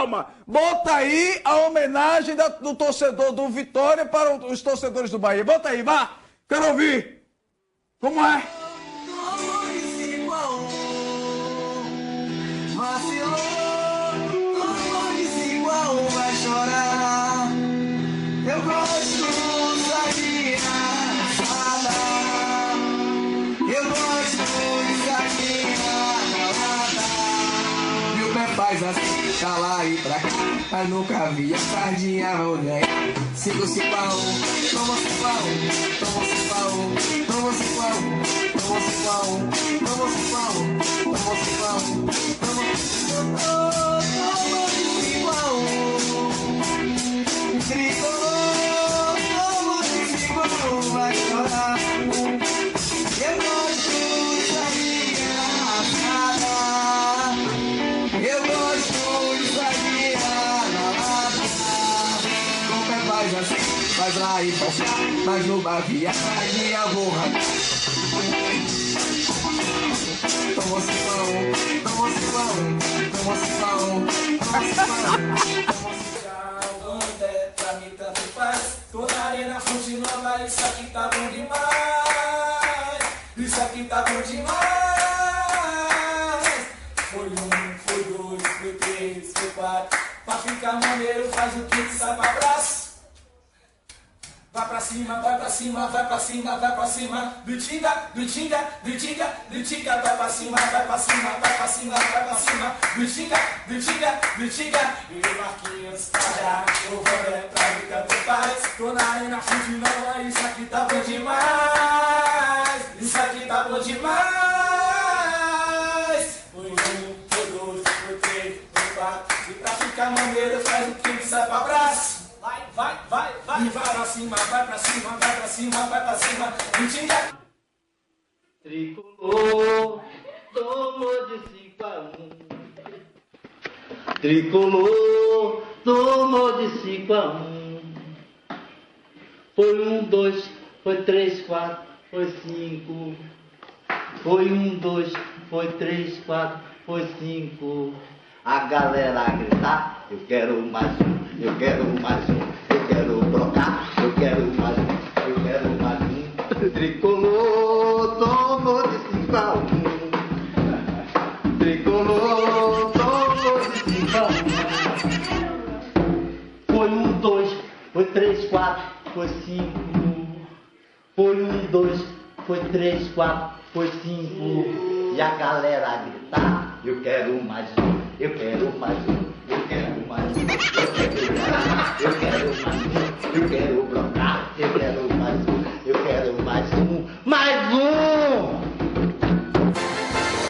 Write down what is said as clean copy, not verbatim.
calma. Bota aí a homenagem do torcedor do Vitória para os torcedores do Bahia. Bota aí, vá. Quero ouvir. Como é? Vai chorar. Eu gosto de assada. Eu gosto de sardinha ralada. Meu pé faz assim, pra lá e pra cá. Mas nunca vi a sardinha rolê. 5, 5 a 1. Toma 5 a 1. Toma 5 a 1. Toma 5 a 1. Toma 5 a 1. Toma 5 a 1. Toma 5 a 1. Toma 5 a 1. Tricolor, toma de 5 a 1, vai chorar. Eu gosto de sardinha assada. Eu gosto de sardinha ralada. Com pé faz assim, faz lá e faz cá. Mas no bavia a sardinha borra. Toma 5 a 1, toma 5 a 1, toma 5 a 1, toma 5 a 1. Tô na arena, fonte nova, isso aqui tá bom demais. Isso aqui tá bom demais. Foi 1, foi 2, foi 3, foi 4. Pra ficar maneiro, faz o que sai pra braço. Vai pra cima, vai pra cima, vai pra cima, vai pra cima. Do Tinga, do Tinga, do Tinga, do Tinga. Vai pra cima, vai pra cima, vai pra cima, vai pra cima. Do Tinga, do Tinga, do Tinga. E Marquinhos, tá já. Eu vou pra vida do paz. Tô na arena, fude nova, isso aqui tá bom demais. Isso aqui tá bom demais. Foi 1, foi 2, foi 3, foi 4. E pra ficar maneiro, faz o que sai pra braço. Vai, vai, vai, vai, vai pra cima, vai pra cima, vai pra cima, vai pra cima. Mentira. Tricolor, tomou de 5 a 1. Tricolor, tomou de 5 a 1. Foi 1, 2, foi 3, 4, foi 5. Foi 1, 2, foi 3, 4, foi 5. A galera a gritar, eu quero mais um, eu quero mais um, eu quero trocar, eu quero mais um, eu quero mais um. Tricolor, tomou de 5 a 1. Tricolor, tomou de 5 a 1. Foi 1, 2, foi 3, 4, foi 5. Foi 1, 2, foi 3, 4, foi 5. E a galera a gritar, eu quero mais um, eu quero mais um, eu quero mais um, eu quero mais um, eu quero mais um, eu quero